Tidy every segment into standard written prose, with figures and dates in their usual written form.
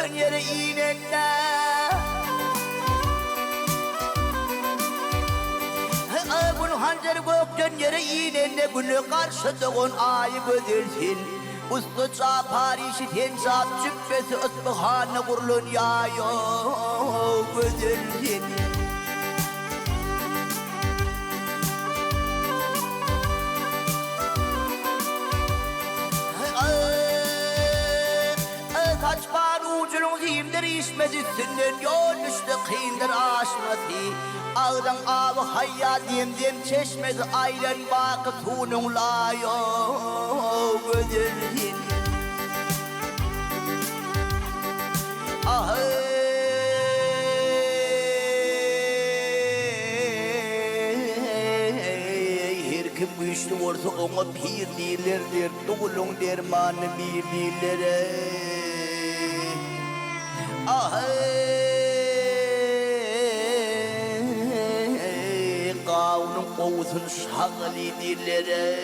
gökten yere inenler. Bunu hançeri gökten yere inenler, günü karşıda on ayı gözelsin. Usta çapar işiten zat cübbesi ısbıhanı kurulun yağıyor gözelsin. Kaçpan ucunun zimdir işmezisinden yol düştü kıyındır aşması. Ağdan avı hayat demdem çeşmezi aylan bakı sunun layo gözülsin. Her kim güçlü olsa ona pir değillerdir, doğulun dermanı bir değillere. Kavunun kovusun şağlı dillere.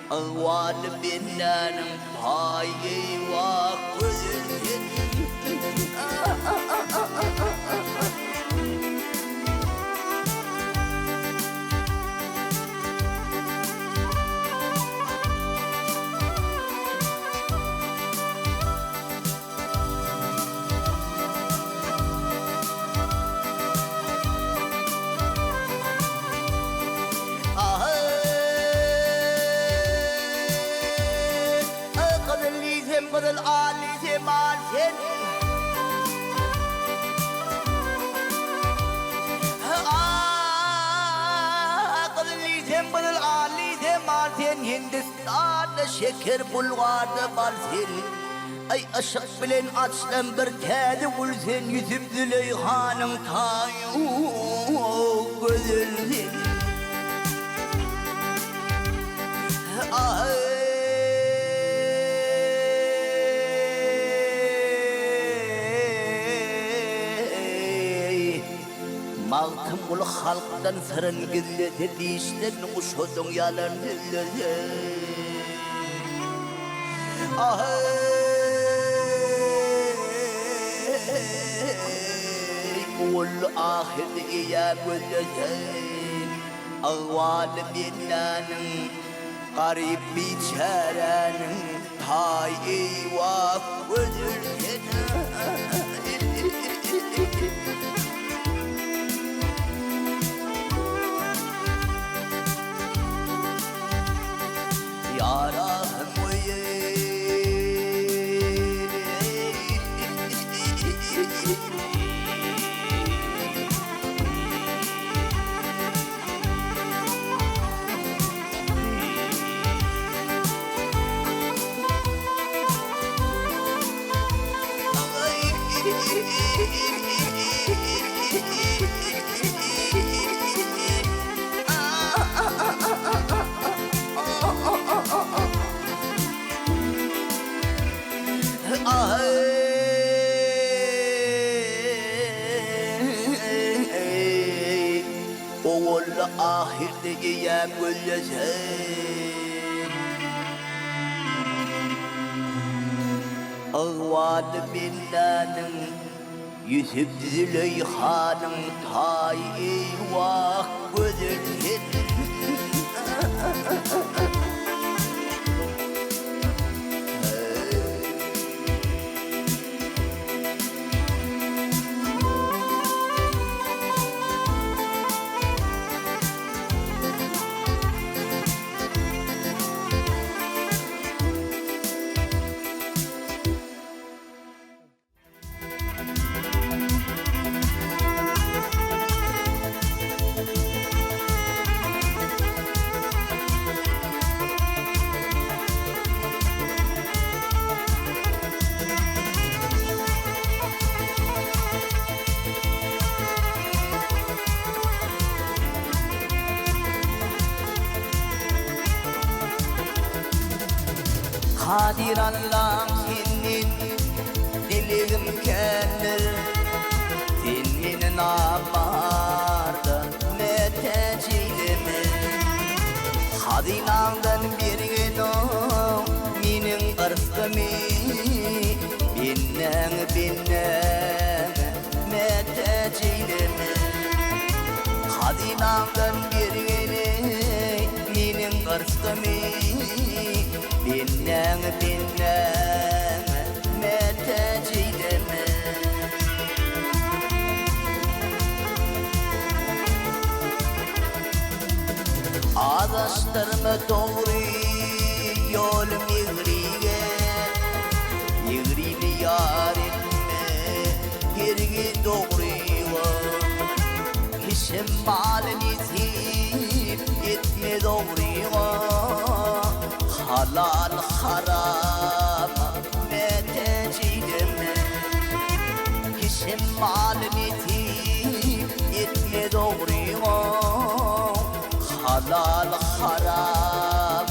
Ağvanı benlenim payı vakfızın. Kadın alise marsen. Kadın lisem kadın alise marsen. Hindistan'da şeker bulvarda marsen. Ay aşık bilen açlan bir kedi bulsen. Yüzüm Züleyha'nın tayu gözülsen. Maltım ulu halktan sırın gizlete dişlerini uşudun yalan dillere. Ulu ahirde iya gözlesin. Ağvalı binanın garip biçarenin tay eyvah gözülsen. Oğul ahirde yiyem gözlesin. Ağvalı binanın Yusuf Züleyha'nın tay eyvah gözlesin. Kadir Allah'ım senin dilim kendir. Senin amardan meteciğimi Hazinamdan bir gün o minin ırzgımı. binnen meteciyleme Kadinamdan bir gele minin kırskımı binnen meteciyleme Adaştırma doğru yolum yığriye Yığriyle yarinme yergi doğruya Kişim malini zip etme doğruya Halal haram meteciyleme Kişim malini zip etme doğruya Halal haram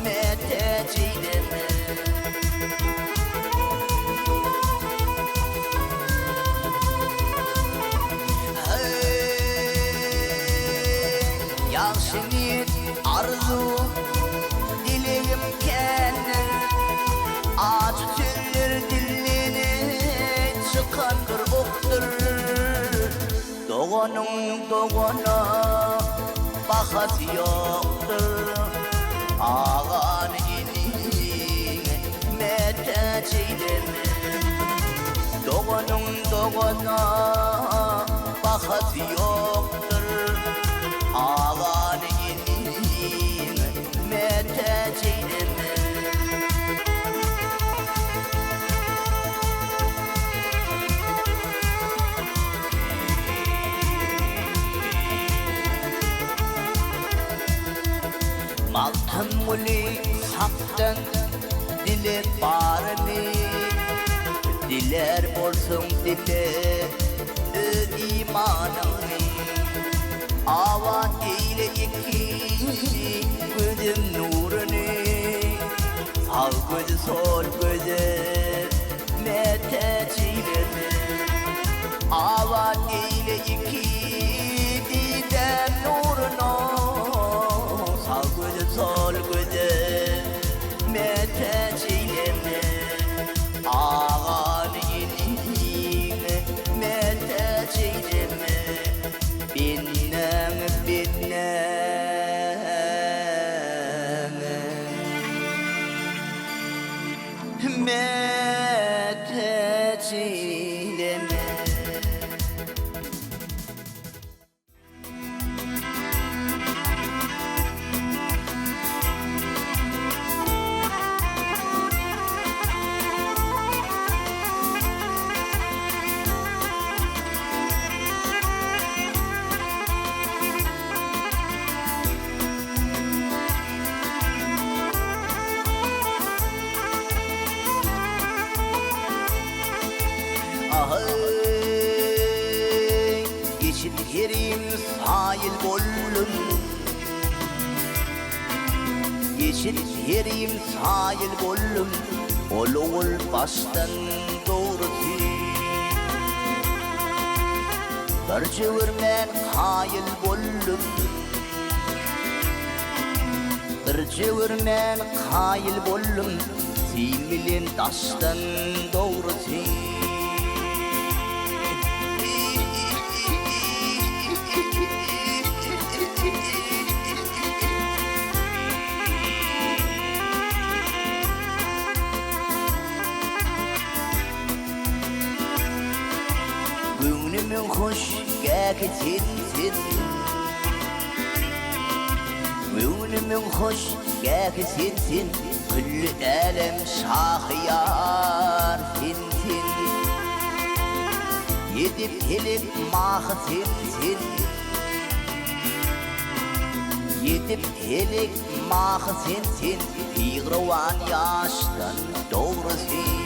meteciyleme Yaşını arzu dileğim kendin Acı tüller dilini çıkan bir oktur Doğanın doğana bakası yoktur Ağan elin meteciyleme Doğanın doğana bakası yoktur Ağan elin meteciyleme Maltamuli haktan dilek barını Diler bolsun dile öz imanını Avan eyle iki gözüm nurunu Sağ gözü sol gözü meteciyleme Avan eyle iki didem nurunu Sol gözü meteciyleme Ağan elin meteciyleme Binnen meteciyleme Geçit yerim sahil bollum Geçit yerim sahil bollum Ol baştan doğrusu Bir çevirmen hayil bollum Bir çevirmen hayil bollum Similin taştan doğrusu Gönlümün hoş gekesinsin Gönlümün hoş gekesinsin Küllü elem şahiyar sinsin Yedip helip mah sinsin Yedip helip mah sinsin Yığrıvan yaştan doğrusu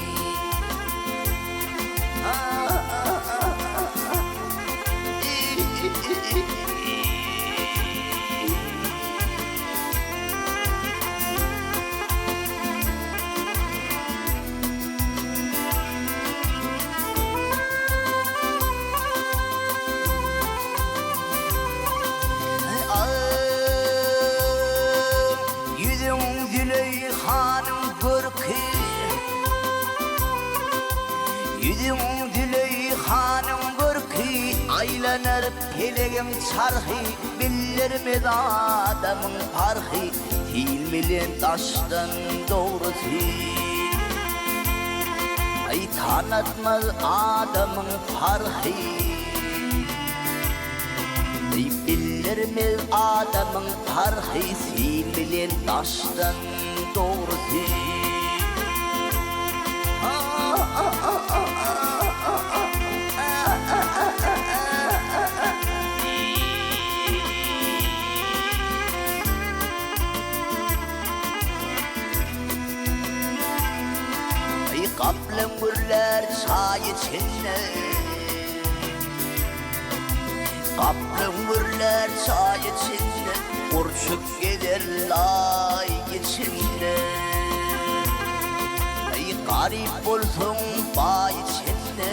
Peleğin çarhı bilirmez adamın farkı Hilmilen taştan doğrusu Ay tanıtmaz adamın farkı Ay bilirmez adamın farkı Hilmilen taştan doğrusu Kaplan gürler çay içinde Kaplan gürler çay içinde Kurçuk gider lay içinde Ey garip olsun bay içinde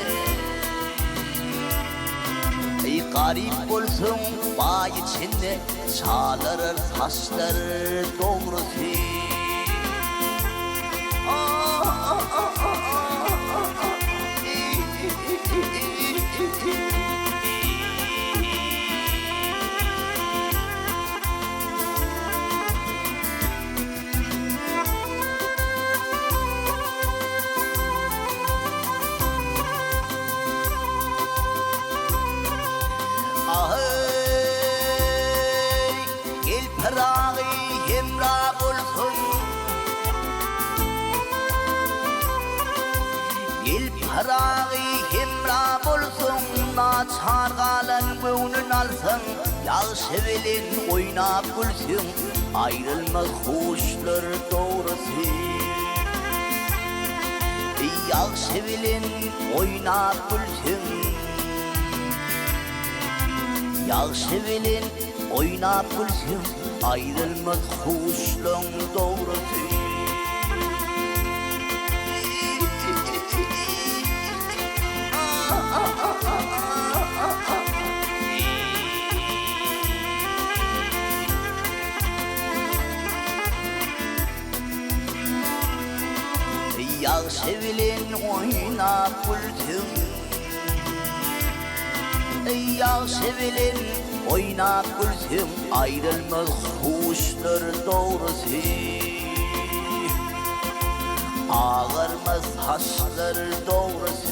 Ey garip olsun bay içinde Çalar taşlar doğrusu Gel pırağı hemra olsun Gel pırağı hemra olsun Naçar kalan gönlün alsın Yağ sevilin oynap gülsün Ayrılmaz kuşlar doğrusu Yağ sevilin oynap gülsün Yağ sevilin oynap gülsün Ayrılmaz kuşlar doğrusu Yağ sevilin oynap gülsün Yağ sevilin oynap gülsün Ayrılmaz kuşlar doğrusu Ağarmaz taşlar doğrusu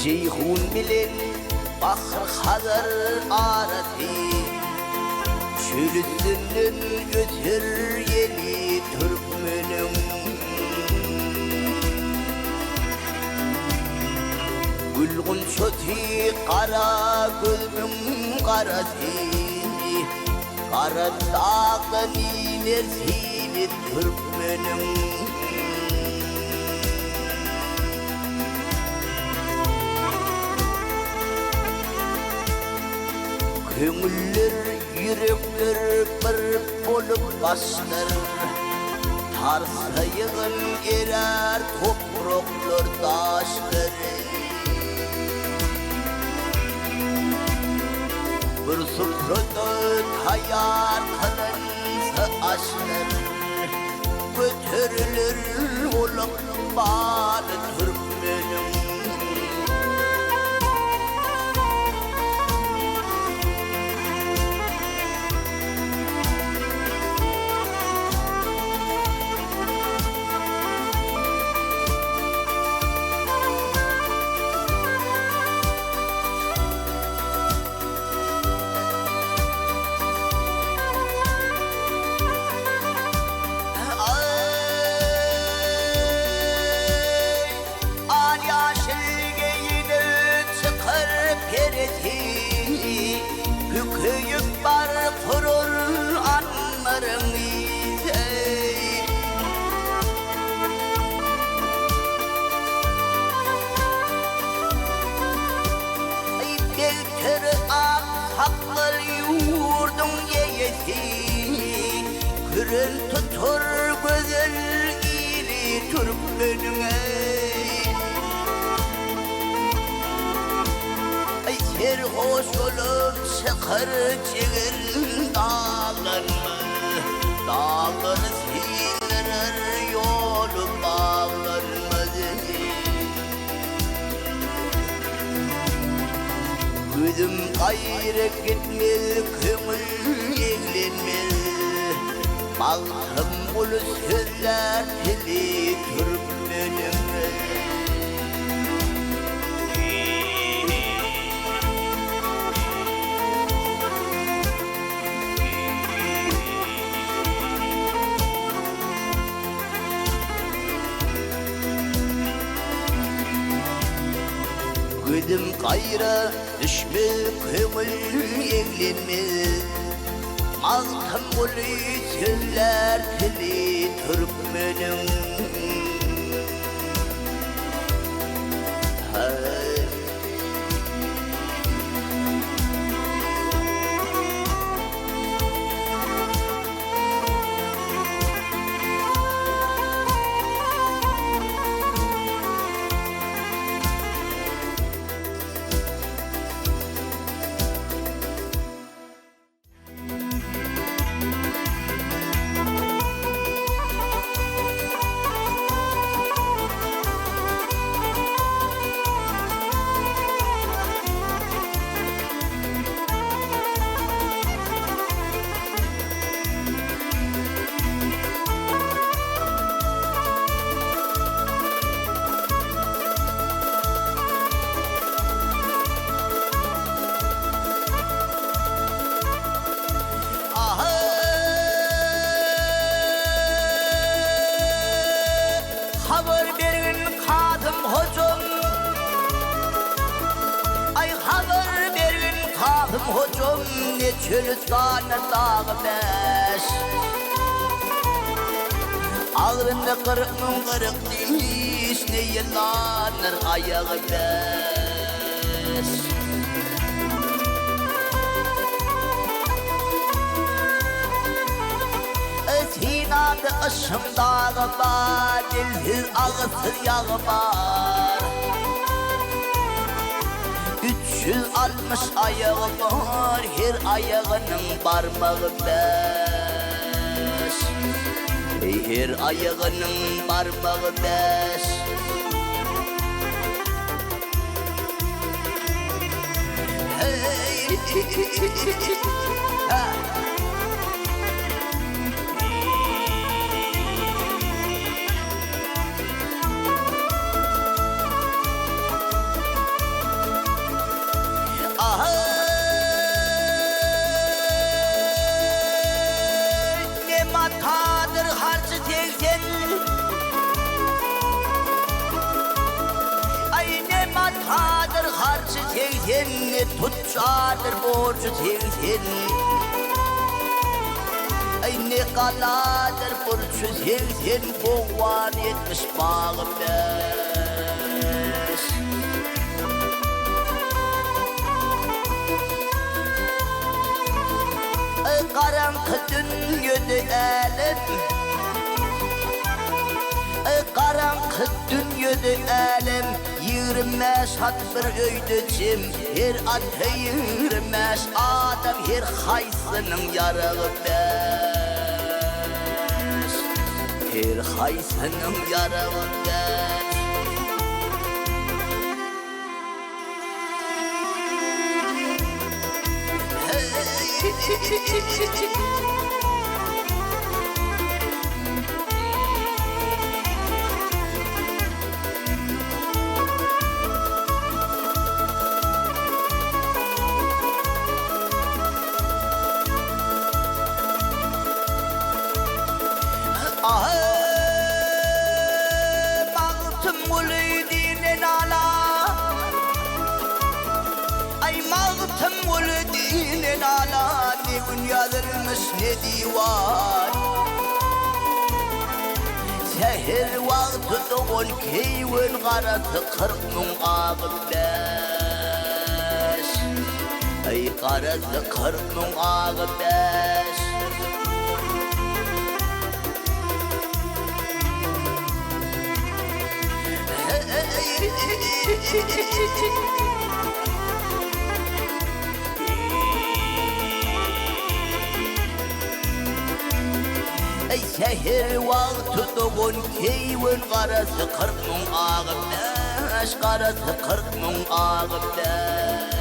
Ceyhun bilen Bahar Hazar arası Çölüsünden götür yeni Türkmen'im Gülgün çötü kara gözümün karası Kara dağdan inersin Türkmen'im Köngüller, yürekler bir bolup başlar Tarsa yığın erer topraklar taşlar Bir sofrada tayar kılınsa aşlar Götürülür olup bağlı Türkmen'im Hüküyüp var kurur anlarım ise Belkır ak haklar yurdun yeyesi Gören tutur güzel iri turp önüne Ay ser hoş olup çıkar çığır dağlarımı Dağları siler yolu bağlarımı Gözüm gayrı gitmez, kömür eğlenmez Baktım bulu sözler tili turp önüme Gözüm gayrı düşmez, kömür eğlenmez Malkım bulu sözler tili turp önüme Haber verin kadım hocam Ay haber verin kadım hocam Ne çölü tane dağı beş Ağrında kırıkın kırık demiş Ne yıllanır ayağı beş Sinada ışım dağı var Dilsiz ağısız yağı var 360 ayağı var Her ayağının parmağı beş Her ayağının parmağı beş Hey Ne matadır harcı telken Ay ne matadır harcı telken Ne tutçadır borcu telken Ay ne kaladır borcu telken Boğvan etmiş bağım beş Karanlık dünyada elim Karanlık dünyada elim Yürümez hat bir öydücüm Her atı yürümez adam Her haysının yarağı beş Her haysının yarağı beş Baktım uludine nala Ay baktım uludine nala Ne gün yazılmış ne divan Seher vakti doğun keyvin karası 40'nın ağı beş Ay karası 40'nın ağı beş Ey şehir vakti doğun keyvin karası 40 mun ağırdaş karası 40 mun ağırdaş